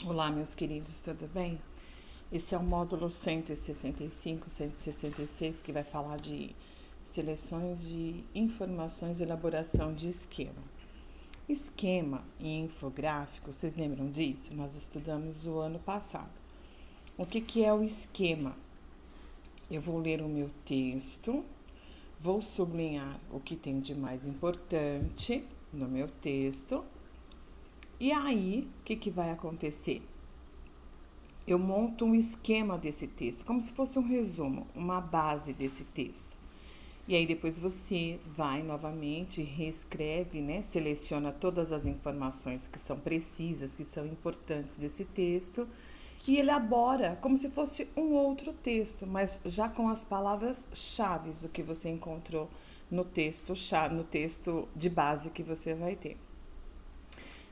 Olá, meus queridos, tudo bem? Esse é o módulo 165, 166, que vai falar de seleções de informações e elaboração de esquema. Esquema e infográfico, vocês lembram disso? Nós estudamos o ano passado. O que é o esquema? Eu vou ler o meu texto, vou sublinhar o que tem de mais importante no meu texto, e aí, o que vai acontecer? Eu monto um esquema desse texto, como se fosse um resumo, uma base desse texto. E aí depois você vai novamente, reescreve, né? Seleciona todas as informações que são precisas, que são importantes desse texto e elabora como se fosse um outro texto, mas já com as palavras-chave, o que você encontrou no texto de base que você vai ter.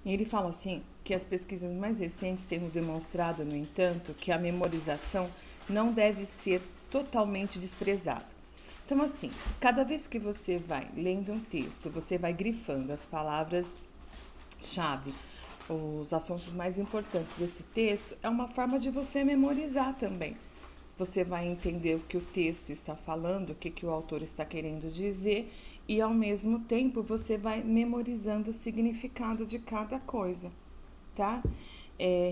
E ele fala assim que as pesquisas mais recentes têm demonstrado, no entanto, que a memorização não deve ser totalmente desprezada. Então, assim, cada vez que você vai lendo um texto, você vai grifando as palavras-chave, os assuntos mais importantes desse texto, é uma forma de você memorizar também. Você vai entender o que o texto está falando, o que o autor está querendo dizer, e ao mesmo tempo você vai memorizando o significado de cada coisa, tá?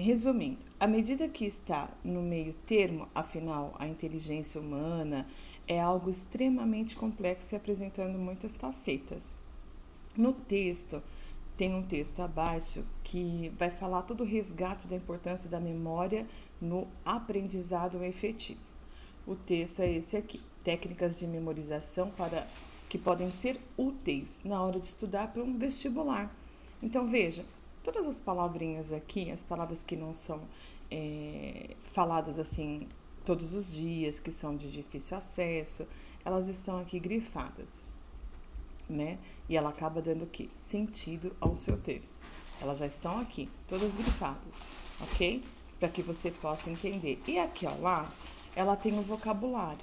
Resumindo, à medida que está no meio termo, afinal, a inteligência humana é algo extremamente complexo e apresentando muitas facetas. No texto, tem um texto abaixo que vai falar todo o resgate da importância da memória no aprendizado efetivo. O texto é esse aqui: técnicas de memorização que podem ser úteis na hora de estudar para um vestibular. Então veja, todas as palavrinhas aqui, as palavras que não são faladas assim todos os dias, que são de difícil acesso, elas estão aqui grifadas, né? E ela acaba dando o quê? Sentido ao seu texto. Elas já estão aqui, todas grifadas, ok? Para que você possa entender. E aqui ao lado, ela tem o vocabulário,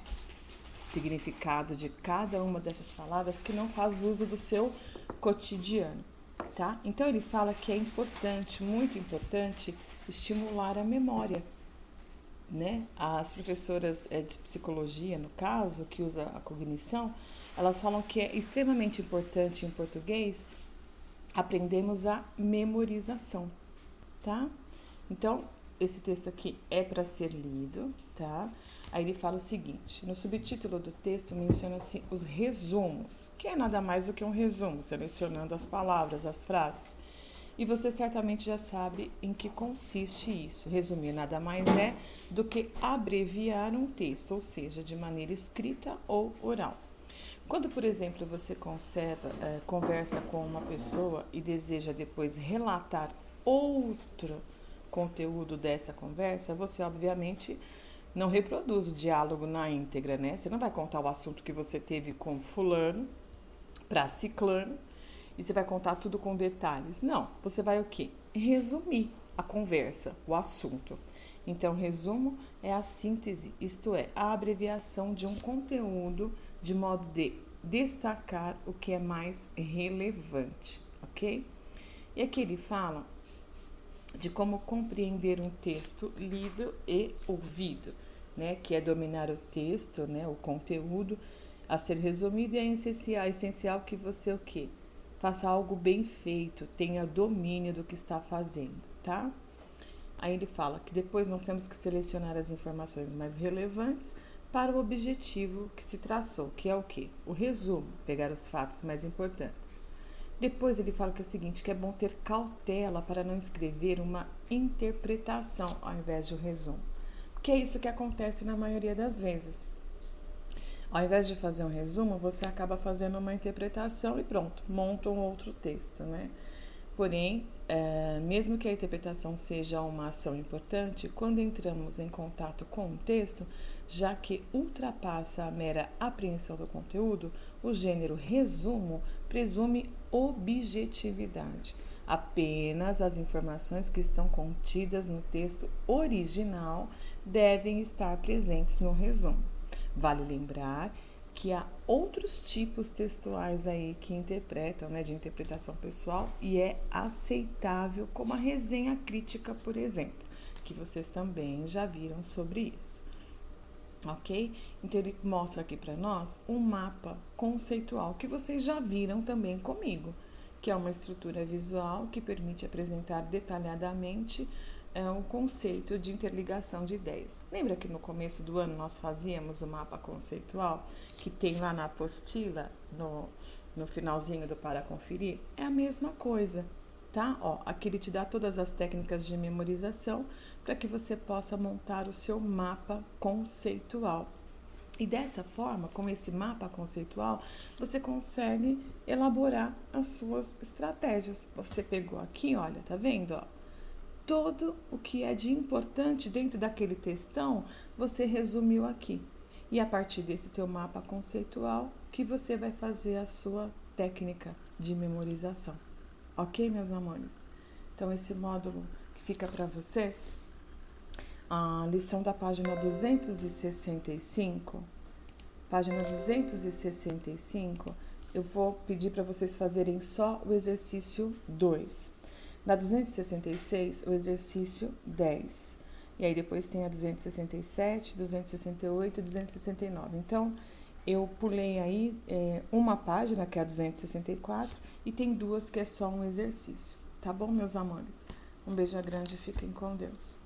o significado de cada uma dessas palavras que não faz uso do seu cotidiano, tá? Então ele fala que é importante, muito importante, estimular a memória, né? As professoras de psicologia, no caso, que usa a cognição, elas falam que é extremamente importante em português aprendemos a memorização, tá? Então, esse texto aqui é para ser lido, tá? Aí ele fala o seguinte: no subtítulo do texto menciona-se os resumos, que é nada mais do que um resumo, selecionando as palavras, as frases. E você certamente já sabe em que consiste isso. Resumir nada mais é do que abreviar um texto, ou seja, de maneira escrita ou oral. Quando, por exemplo, você conversa com uma pessoa e deseja depois relatar outro conteúdo dessa conversa, você obviamente não reproduz o diálogo na íntegra, né? Você não vai contar o assunto que você teve com fulano para ciclano e você vai contar tudo com detalhes. Não, você vai o quê? Resumir a conversa, o assunto. Então, resumo é a síntese, isto é, a abreviação de um conteúdo de modo de destacar o que é mais relevante, ok? E aqui ele fala de como compreender um texto lido e ouvido, né? Que é dominar o texto, né? O conteúdo a ser resumido, e é essencial que você o quê? Faça algo bem feito, tenha domínio do que está fazendo, tá? Aí ele fala que depois nós temos que selecionar as informações mais relevantes para o objetivo que se traçou, que é o quê? O resumo, pegar os fatos mais importantes. Depois ele fala que é o seguinte, que é bom ter cautela para não escrever uma interpretação ao invés de um resumo. Porque é isso que acontece na maioria das vezes. Ao invés de fazer um resumo, você acaba fazendo uma interpretação e pronto, monta um outro texto, né? Porém, mesmo que a interpretação seja uma ação importante, quando entramos em contato com um texto, já que ultrapassa a mera apreensão do conteúdo, o gênero resumo presume objetividade. Apenas as informações que estão contidas no texto original devem estar presentes no resumo. Vale lembrar que há outros tipos textuais aí que interpretam, né, de interpretação pessoal, e é aceitável, como a resenha crítica, por exemplo. que vocês também já viram sobre isso, ok? Então, ele mostra aqui para nós um mapa conceitual que vocês já viram também comigo, que é uma estrutura visual que permite apresentar detalhadamente o conceito de interligação de ideias. Lembra que no começo do ano nós fazíamos o mapa conceitual, que tem lá na apostila, no finalzinho do Para Conferir? É a mesma coisa, tá? Ó, aqui ele te dá todas as técnicas de memorização para que você possa montar o seu mapa conceitual. E dessa forma, com esse mapa conceitual, você consegue elaborar as suas estratégias. Você pegou aqui, olha, tá vendo, ó? Todo o que é de importante dentro daquele textão, você resumiu aqui. E a partir desse teu mapa conceitual, que você vai fazer a sua técnica de memorização. Ok, meus amores? Então, esse módulo que fica para vocês, a lição da página 265, eu vou pedir para vocês fazerem só o exercício 2. Na 266, o exercício 10. E aí depois tem a 267, 268 e 269. Então, eu pulei aí uma página, que é a 264, e tem duas que é só um exercício. Tá bom, meus amores? Um beijo grande e fiquem com Deus.